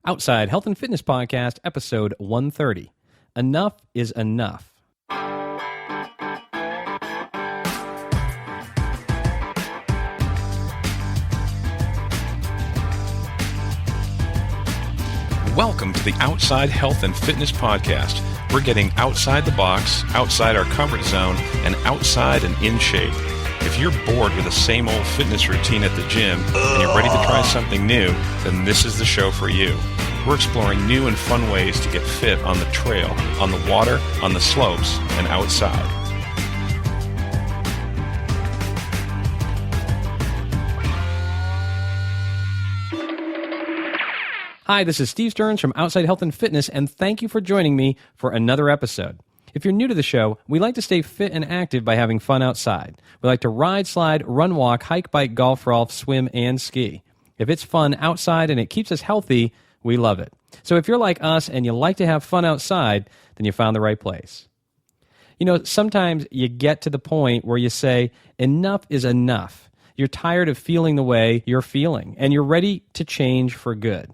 Outside Health and Fitness Podcast, episode 130. Enough is enough. Welcome to the Outside Health and Fitness Podcast. We're getting outside the box, outside our comfort zone, and outside and in shape. If you're bored with the same old fitness routine at the gym and you're ready to try something new, then this is the show for you. We're exploring new and fun ways to get fit on the trail, on the water, on the slopes, and outside. Hi, this is Steve Stearns from Outside Health and Fitness, and thank you for joining me for another episode. If you're new to the show, we like to stay fit and active by having fun outside. We like to ride, slide, run, walk, hike, bike, golf, golf, swim, and ski. If it's fun outside and it keeps us healthy, we love it. So if you're like us and you like to have fun outside, then you found the right place. You know, sometimes you get to the point where you say, enough is enough. You're tired of feeling the way you're feeling, and you're ready to change for good.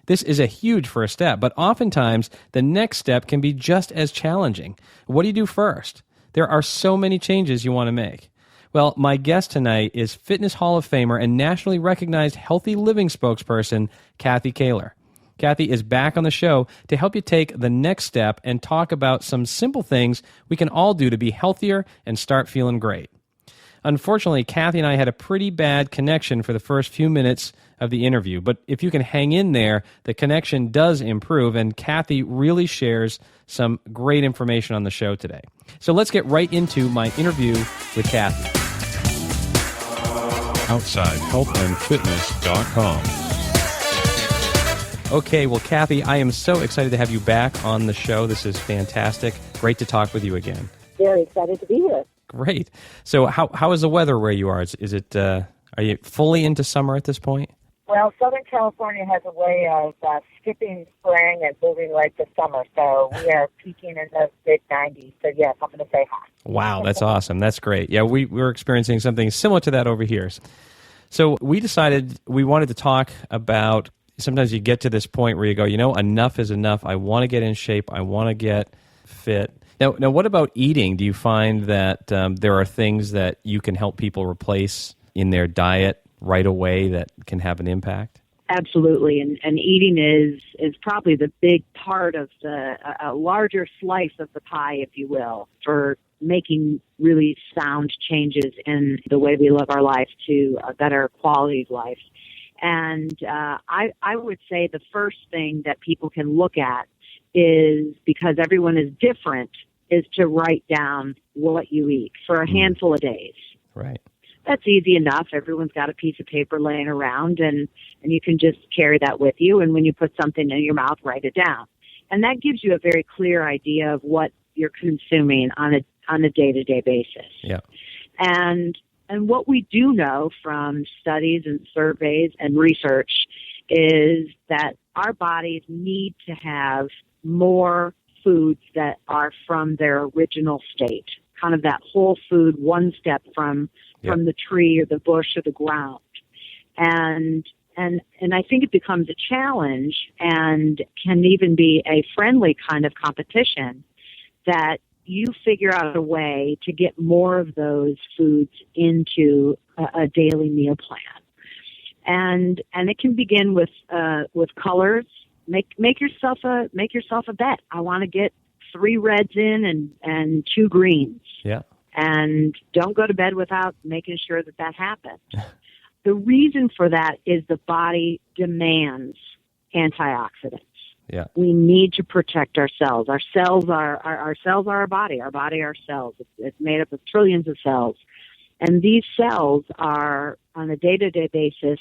This is a huge first step, but oftentimes the next step can be just as challenging. What do you do first? There are so many changes you want to make. Well, my guest tonight is Fitness Hall of Famer and nationally recognized healthy living spokesperson, Kathy Kaehler. Kathy is back on the show to help you take the next step and talk about some simple things we can all do to be healthier and start feeling great. Unfortunately, Kathy and I had a pretty bad connection for the first few minutes of the interview, but if you can hang in there, the connection does improve, and Kathy really shares some great information on the show today. So let's get right into my interview with Kathy. OutsideHealthAndFitness.com. Okay, well, Kathy, I am so excited to have you back on the show. This is fantastic. Great to talk with you again. Very excited to be here. Great. So how is the weather where you are? Is it are you fully into summer at this point? Well, Southern California has a way of skipping spring and moving right to summer, so we are peaking in the mid-90s. So, yes, I'm going to say hi. Wow, that's awesome. That's great. Yeah, we're experiencing something similar to that over here. So we decided we wanted to talk about, sometimes you get to this point where you go, you know, enough is enough. I want to get in shape. I want to get fit. Now, what about eating? Do you find that there are things that you can help people replace in their diet right away that can have an impact? Absolutely, and eating is probably the big part of a larger slice of the pie, if you will, for making really sound changes in the way we live our life to a better quality of life. And I would say the first thing that people can look at is, because everyone is different, is to write down what you eat for a handful of days. Right. That's easy enough. Everyone's got a piece of paper laying around, and you can just carry that with you. And when you put something in your mouth, write it down. And that gives you a very clear idea of what you're consuming on a day-to-day basis. Yeah. And what we do know from studies and surveys and research is that our bodies need to have more foods that are from their original state, kind of that whole food, one step from the tree or the bush or the ground. And I think it becomes a challenge and can even be a friendly kind of competition that you figure out a way to get more of those foods into a daily meal plan. And it can begin with colors. Make yourself a bet. I want to get 3 reds in and 2 greens. Yeah. And don't go to bed without making sure that happens. The reason for that is the body demands antioxidants. Yeah. We need to protect our cells. Our cells are our body. Our body are cells. It's made up of trillions of cells. And these cells are, on a day-to-day basis,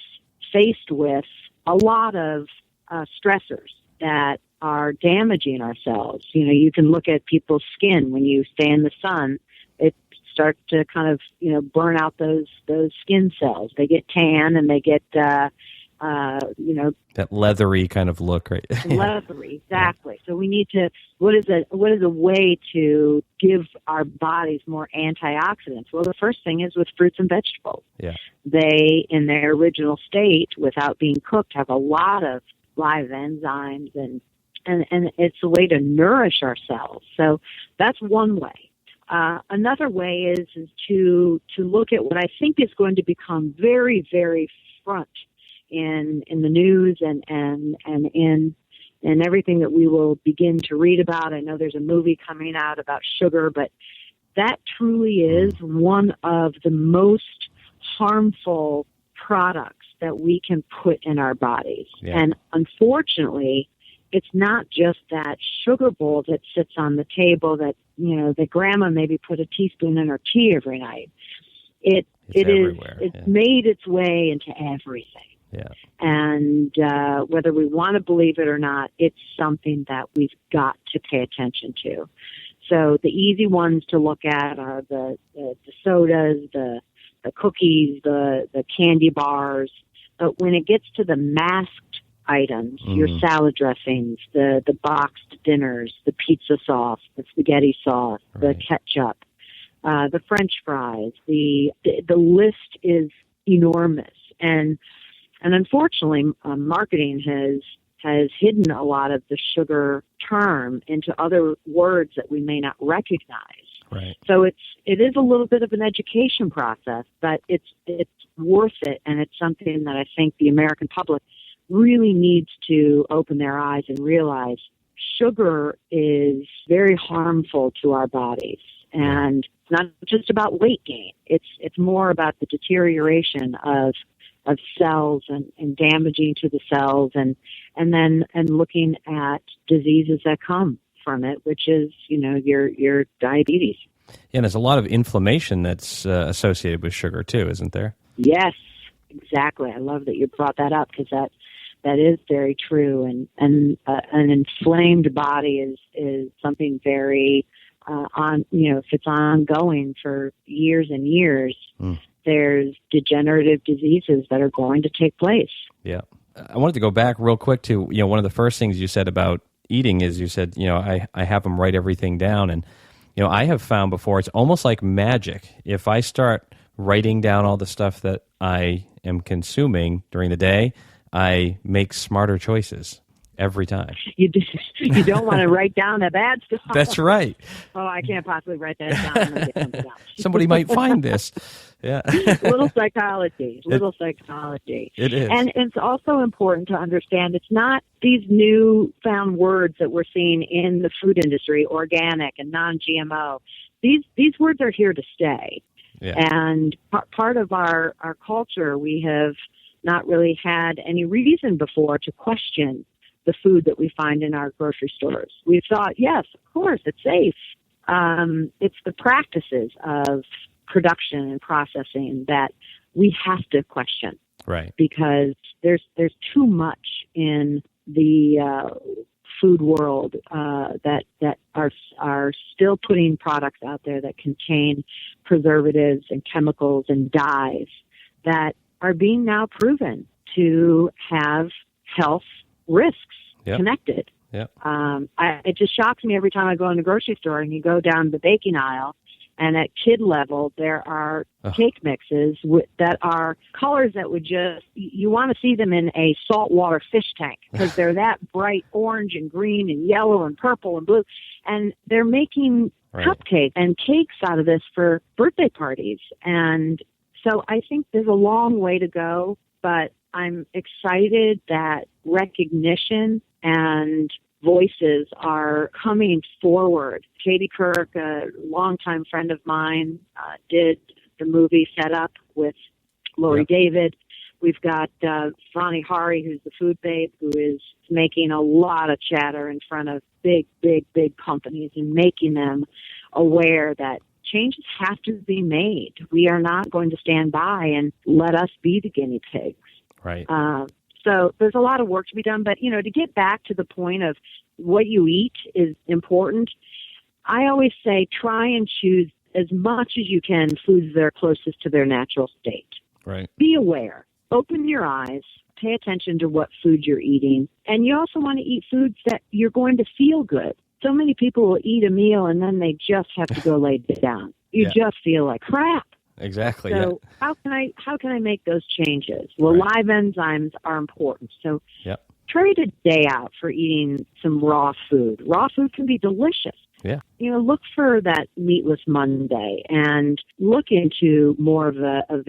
faced with a lot of stressors that are damaging our cells. You know, you can look at people's skin. When you stay in the sun, it starts to kind of, burn out those skin cells. They get tan and they get, that leathery kind of look, right? Leathery, exactly. So we need to, what is a way to give our bodies more antioxidants? Well, the first thing is with fruits and vegetables. Yeah. They, in their original state, without being cooked, have a lot of live enzymes, and it's a way to nourish ourselves. So that's one way. Another way is to look at what I think is going to become very, very front in the news and in everything that we will begin to read about. I know there's a movie coming out about sugar, but that truly is one of the most harmful products that we can put in our bodies. Yeah. And unfortunately, it's not just that sugar bowl that sits on the table that, that grandma maybe put a teaspoon in her tea every night. It's made its way into everything. Yeah. And whether we want to believe it or not, it's something that we've got to pay attention to. So the easy ones to look at are the sodas, the cookies, the candy bars. But when it gets to the masked items, your salad dressings, the boxed dinners, the pizza sauce, the spaghetti sauce, the ketchup, the French fries, the list is enormous. And unfortunately, marketing has hidden a lot of the sugar term into other words that we may not recognize. Right. So it is a little bit of an education process, but it's worth it, and it's something that I think the American public really needs to open their eyes and realize sugar is very harmful to our bodies. And it's not just about weight gain. It's more about the deterioration of cells and damaging to the cells and looking at diseases that come from it, which is, your diabetes. Yeah, and there's a lot of inflammation that's associated with sugar too, isn't there? Yes, exactly. I love that you brought that up because that is very true. And an inflamed body is something very if it's ongoing for years and years, there's degenerative diseases that are going to take place. Yeah. I wanted to go back real quick to, one of the first things you said about eating is you said, I have them write everything down. And, I have found before it's almost like magic. If I start writing down all the stuff that I am consuming during the day, I make smarter choices every time. You don't want to write down the bad stuff. That's right. Oh, I can't possibly write that down. I'm gonna get something else. Somebody might find this. Yeah. Little psychology. It is. And it's also important to understand it's not these new found words that we're seeing in the food industry, organic and non-GMO. These words are here to stay. Yeah. And part of our culture, we have not really had any reason before to question the food that we find in our grocery stores. We thought, yes, of course, it's safe. It's the practices of production and processing that we have to question. Right. Because there's too much in the food world that are still putting products out there that contain preservatives and chemicals and dyes that are being now proven to have health risks connected. Yep. It just shocks me every time I go in the grocery store and you go down the baking aisle, and at kid level there are cake mixes that are colors that would you want to see them in a saltwater fish tank because they're that bright orange and green and yellow and purple and blue, and they're making cupcakes and cakes out of this for birthday parties. And so I think there's a long way to go, but I'm excited that recognition and voices are coming forward. Katie Couric, a longtime friend of mine, did the movie Set Up with Lori David. We've got Vani Hari, who's the food babe, who is making a lot of chatter in front of big companies and making them aware that changes have to be made. We are not going to stand by and let us be the guinea pigs. Right. So there's a lot of work to be done. But, to get back to the point of what you eat is important, I always say try and choose as much as you can foods that are closest to their natural state. Right. Be aware. Open your eyes. Pay attention to what food you're eating. And you also want to eat foods that you're going to feel good. So many people will eat a meal and then they just have to go lay down. You just feel like crap. Exactly. So how can I make those changes? Well, live enzymes are important. So trade a day out for eating some raw food. Raw food can be delicious. Yeah. Look for that meatless Monday and look into more of a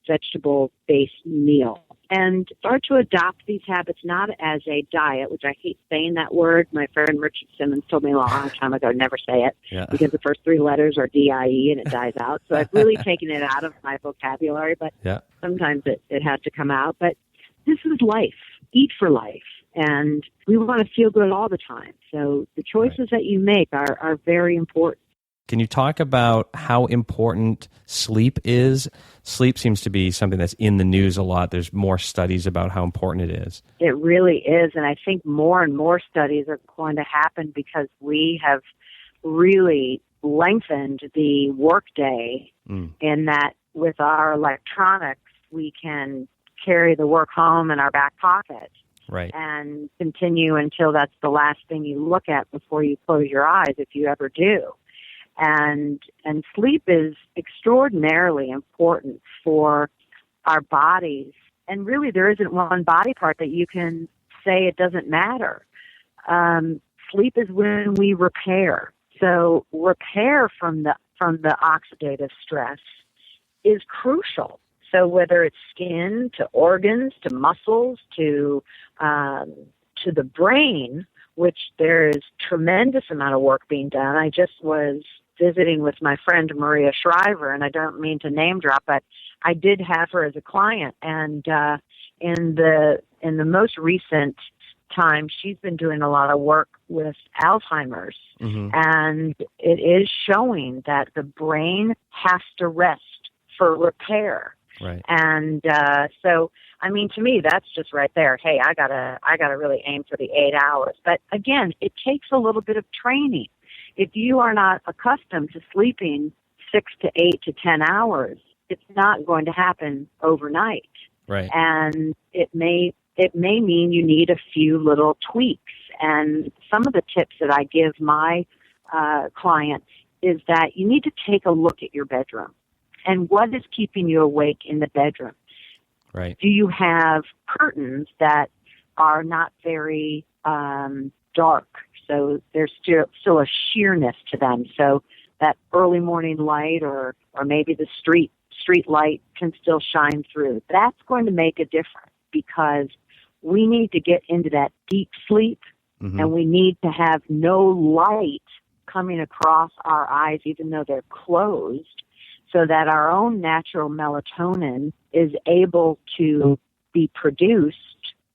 vegetable-based meal. And start to adopt these habits not as a diet, which I hate saying that word. My friend Richard Simmons told me a long time ago, never say it, because the first three letters are D-I-E and it dies out. So I've really taken it out of my vocabulary, but sometimes it has to come out. But this is life. Eat for life. And we want to feel good all the time. So the choices that you make are very important. Can you talk about how important sleep is? Sleep seems to be something that's in the news a lot. There's more studies about how important it is. It really is, and I think more and more studies are going to happen because we have really lengthened the workday in that with our electronics, we can carry the work home in our back pocket. Right. And continue until that's the last thing you look at before you close your eyes, if you ever do. And sleep is extraordinarily important for our bodies. And really, there isn't one body part that you can say it doesn't matter. Sleep is when we repair. So repair from the oxidative stress is crucial. So whether it's skin to organs to muscles to the brain, which there is tremendous amount of work being done. I just was visiting with my friend Maria Shriver, and I don't mean to name drop, but I did have her as a client. And in the most recent time, she's been doing a lot of work with Alzheimer's, and it is showing that the brain has to rest for repair. Right. And so, I mean, to me, that's just right there. Hey, I gotta really aim for the 8 hours. But again, it takes a little bit of training. If you are not accustomed to sleeping 6 to 8 to 10 hours, it's not going to happen overnight. Right. And it may mean you need a few little tweaks. And some of the tips that I give my clients is that you need to take a look at your bedroom. And what is keeping you awake in the bedroom? Right. Do you have curtains that are not very dark? So there's still a sheerness to them. So that early morning light or maybe the street light can still shine through. That's going to make a difference because we need to get into that deep sleep and we need to have no light coming across our eyes even though they're closed, so that our own natural melatonin is able to be produced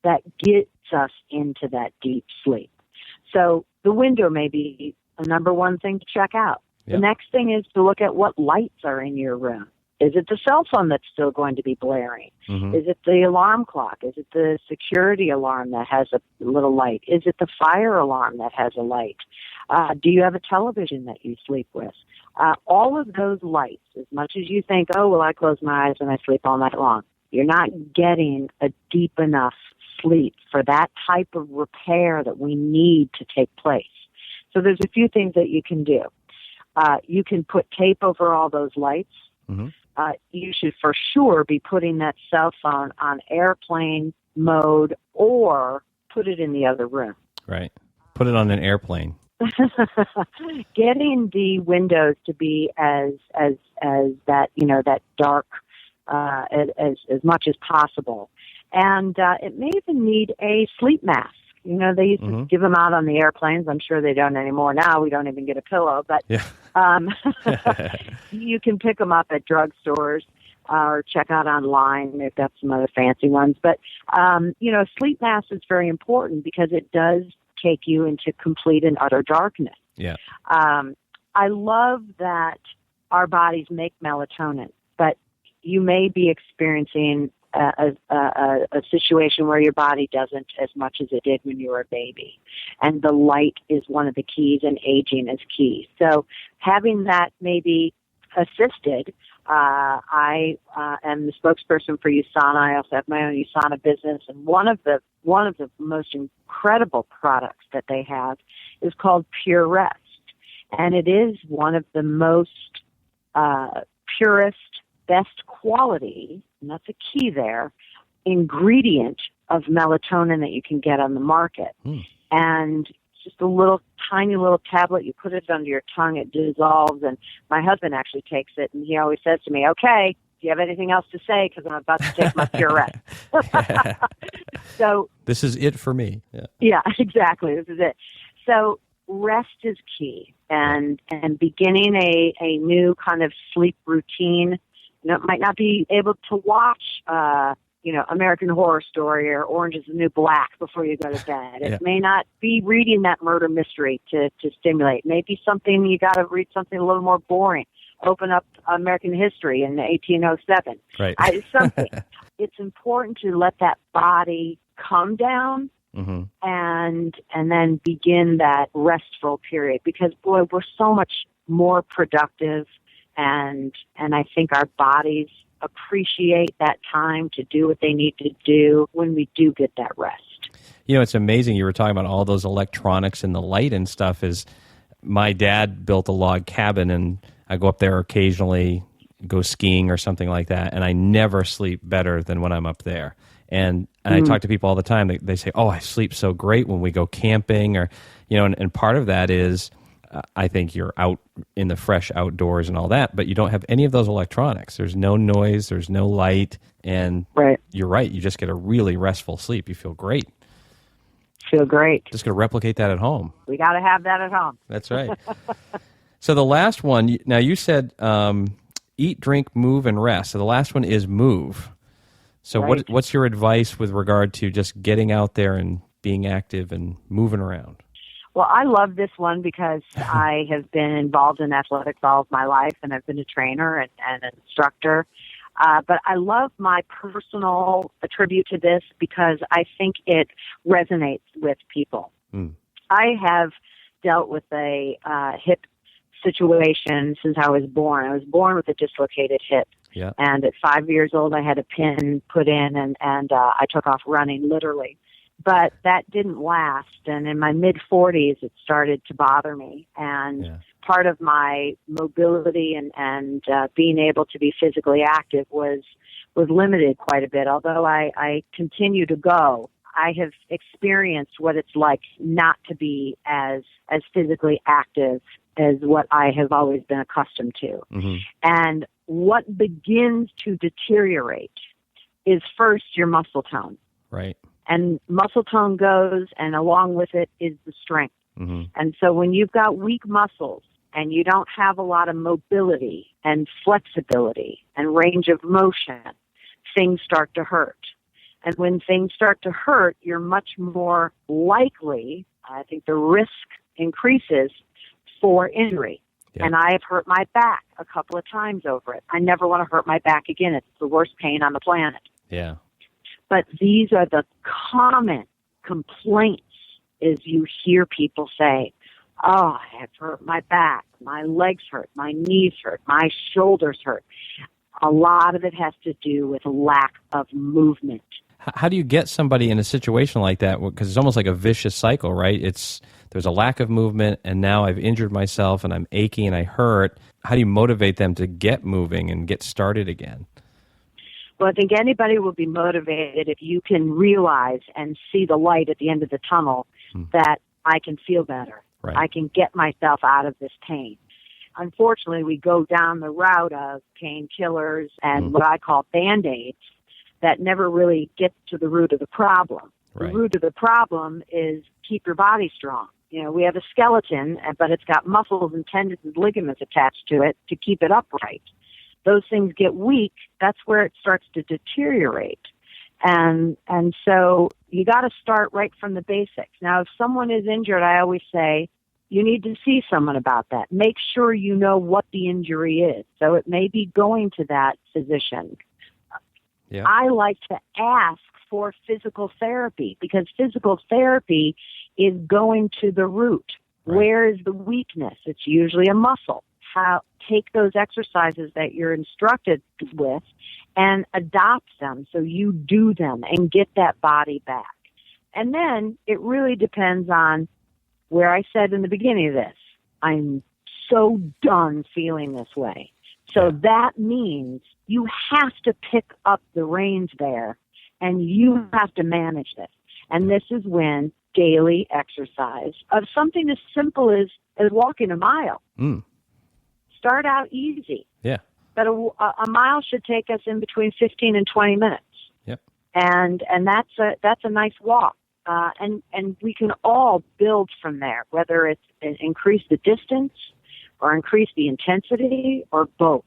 that gets us into that deep sleep. So the window may be a number one thing to check out. Yep. The next thing is to look at what lights are in your room. Is it the cell phone that's still going to be blaring? Is it the alarm clock? Is it the security alarm that has a little light? Is it the fire alarm that has a light? Do you have a television that you sleep with? All of those lights, as much as you think, oh, well, I close my eyes and I sleep all night long, you're not getting a deep enough sleep for that type of repair that we need to take place. So there's a few things that you can do. You can put tape over all those lights. You should for sure be putting that cell phone on airplane mode or put it in the other room. Right. Put it on an airplane. Getting the windows to be as that, that dark as much as possible. And it may even need a sleep mask. They used to give them out on the airplanes. I'm sure they don't anymore now. We don't even get a pillow. But you can pick them up at drugstores or check out online. They've got some other fancy ones. But, sleep mask is very important because it does take you into complete and utter darkness. Yeah. I love that our bodies make melatonin, but you may be experiencing a situation where your body doesn't as much as it did when you were a baby. And the light is one of the keys, and aging is key. So having that maybe assisted, I am the spokesperson for USANA. I also have my own USANA business, and one of the most incredible products that they have is called Pure Rest, and it is one of the most purest, best quality, and that's a key there, ingredient of melatonin that you can get on the market. And just a little tiny little tablet, you put it under your tongue, it dissolves, and my husband actually takes it, and he always says to me, okay, do you have anything else to say? Because I'm about to take my Purette. So this is it for me. Yeah, exactly. This is it. So rest is key, and beginning a new kind of sleep routine. It might not be able to watch, American Horror Story or Orange is the New Black before you go to bed. It may not be reading that murder mystery to stimulate. Maybe something you got to read something a little more boring. Open up American history in 1807. Right. Something. It's important to let that body come down. Mm-hmm. And then begin that restful period, because boy, we're so much more productive, and I think our bodies appreciate that time to do what they need to do when we do get that rest. It's amazing. You were talking about all those electronics and the light and stuff. Is my dad built a log cabin, and I go up there occasionally, go skiing or something like that, and I never sleep better than when I'm up there. And I talk to people all the time. They say, "Oh, I sleep so great when we go camping," or and part of that is I think you're out in the fresh outdoors and all that, but you don't have any of those electronics. There's no noise, there's no light, and you're right. You just get a really restful sleep. You feel great. Feel great. Just going to replicate that at home. We got to have that at home. That's right. So the last one. Now you said eat, drink, move, and rest. So the last one is move. So what's your advice with regard to just getting out there and being active and moving around? Well, I love this one because I have been involved in athletics all of my life, and I've been a trainer and an instructor. But I love my personal attribute to this because I think it resonates with people. I have dealt with a hip situation since I was born. I was born with a dislocated hip. Yeah. And at 5 years old, I had a pin put in, and I took off running, literally. But that didn't last, and in my mid-40s, it started to bother me. And part of my mobility and being able to be physically active was limited quite a bit. Although I continue to go, I have experienced what it's like not to be as physically active as what I have always been accustomed to. Mm-hmm. And what begins to deteriorate is first your muscle tone. Right. And muscle tone goes, and along with it is the strength. Mm-hmm. And so when you've got weak muscles and you don't have a lot of mobility and flexibility and range of motion, things start to hurt. And when things start to hurt, you're much more likely, I think the risk increases for injury. Yeah. And I have hurt my back a couple of times over it. I never want to hurt my back again. It's the worst pain on the planet. Yeah. But these are the common complaints is you hear people say, oh, I have hurt my back, my legs hurt, my knees hurt, my shoulders hurt. A lot of it has to do with lack of movement. How do you get somebody in a situation like that? Because it's almost like a vicious cycle, right? There's a lack of movement, and now I've injured myself, and I'm achy, and I hurt. How do you motivate them to get moving and get started again? Well, I think anybody will be motivated if you can realize and see the light at the end of the tunnel that I can feel better. Right. I can get myself out of this pain. Unfortunately, we go down the route of painkillers and what I call Band-Aids that never really get to the root of the problem. Right. The root of the problem is keep your body strong. You know, we have a skeleton, but it's got muscles and tendons and ligaments attached to it to keep it upright. Those things get weak, that's where it starts to deteriorate. And so you got to start right from the basics. Now, if someone is injured, I always say, you need to see someone about that. Make sure you know what the injury is. So it may be going to that physician. Yeah. I like to ask for physical therapy because physical therapy is going to the root. Right. Where is the weakness? It's usually a muscle. Take those exercises that you're instructed with and adopt them so you do them and get that body back. And then it really depends on where I said in the beginning of this, I'm so done feeling this way. So that means you have to pick up the reins there and you have to manage this. And this is when daily exercise of something as simple as walking a mile. Start out easy. Yeah. But a mile should take us in between 15 and 20 minutes. Yep. And that's a nice walk. And we can all build from there, whether it's increase the distance or increase the intensity or both.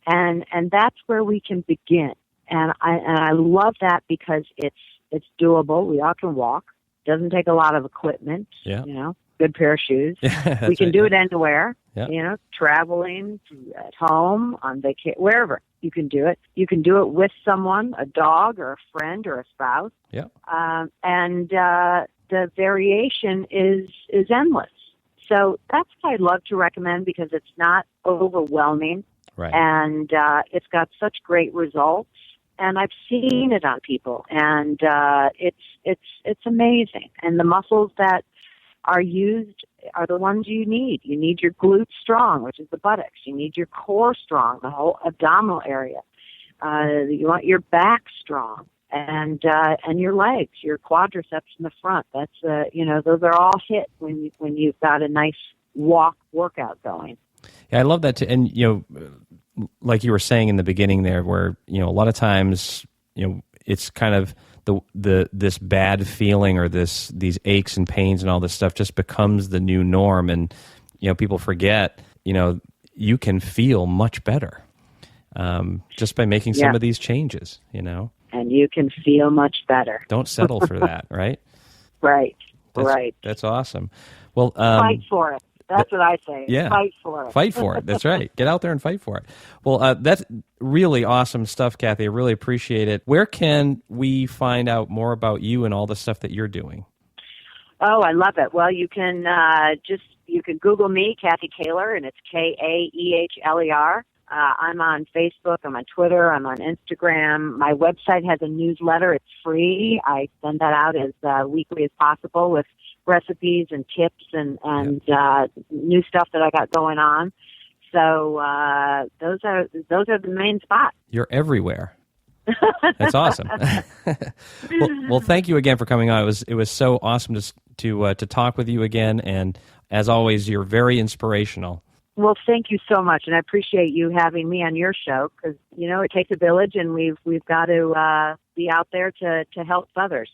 And that's where we can begin. And I love that because it's doable. We all can walk. Doesn't take a lot of equipment. Yeah. Good pair of shoes. Yeah, we can do it anywhere. Yeah. Traveling, at home, on vacation, wherever. You can do it. You can do it with someone, a dog or a friend or a spouse. Yeah. And the variation is endless. So that's what I love to recommend because it's not overwhelming. Right. And it's got such great results. And I've seen it on people, and it's amazing. And the muscles that are used are the ones you need. You need your glutes strong, which is the buttocks. You need your core strong, the whole abdominal area. You want your back strong, and your legs, your quadriceps in the front. That's those are all hit when you've got a nice workout going. Yeah, I love that too. And like you were saying in the beginning there, where a lot of times it's kind of this bad feeling or these aches and pains and all this stuff just becomes the new norm, and people forget you can feel much better just by making some of these changes. And you can feel much better. Don't settle for that, right? Right. That's awesome. Well, fight for it. That's what I say. Yeah. Fight for it. Fight for it. That's right. Get out there and fight for it. Well, that's really awesome stuff, Kathy. I really appreciate it. Where can we find out more about you and all the stuff that you're doing? Oh, I love it. Well, you can you can Google me, Kathy Kaehler, and it's Kaehler. I'm on Facebook. I'm on Twitter. I'm on Instagram. My website has a newsletter. It's free. I send that out as weekly as possible with recipes and tips and new stuff that I got going on. So those are the main spots. You're everywhere. That's awesome. well, thank you again for coming on. It was so awesome to talk with you again, and as always, you're very inspirational. Well, thank you so much, and I appreciate you having me on your show because it takes a village, and we've got to be out there to help others.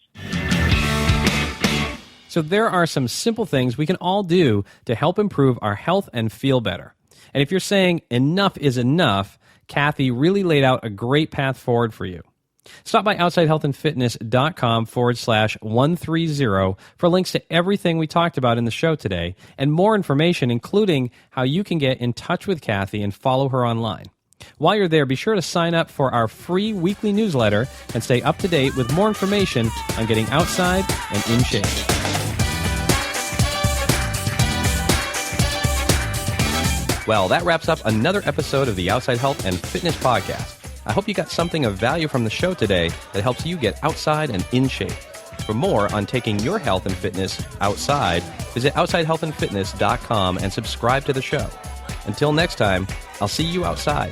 So there are some simple things we can all do to help improve our health and feel better. And if you're saying enough is enough, Kathy really laid out a great path forward for you. Stop by OutsideHealthAndFitness.com/130 for links to everything we talked about in the show today and more information, including how you can get in touch with Kathy and follow her online. While you're there, be sure to sign up for our free weekly newsletter and stay up to date with more information on getting outside and in shape. Well, that wraps up another episode of the Outside Health and Fitness Podcast. I hope you got something of value from the show today that helps you get outside and in shape. For more on taking your health and fitness outside, visit OutsideHealthAndFitness.com and subscribe to the show. Until next time, I'll see you outside.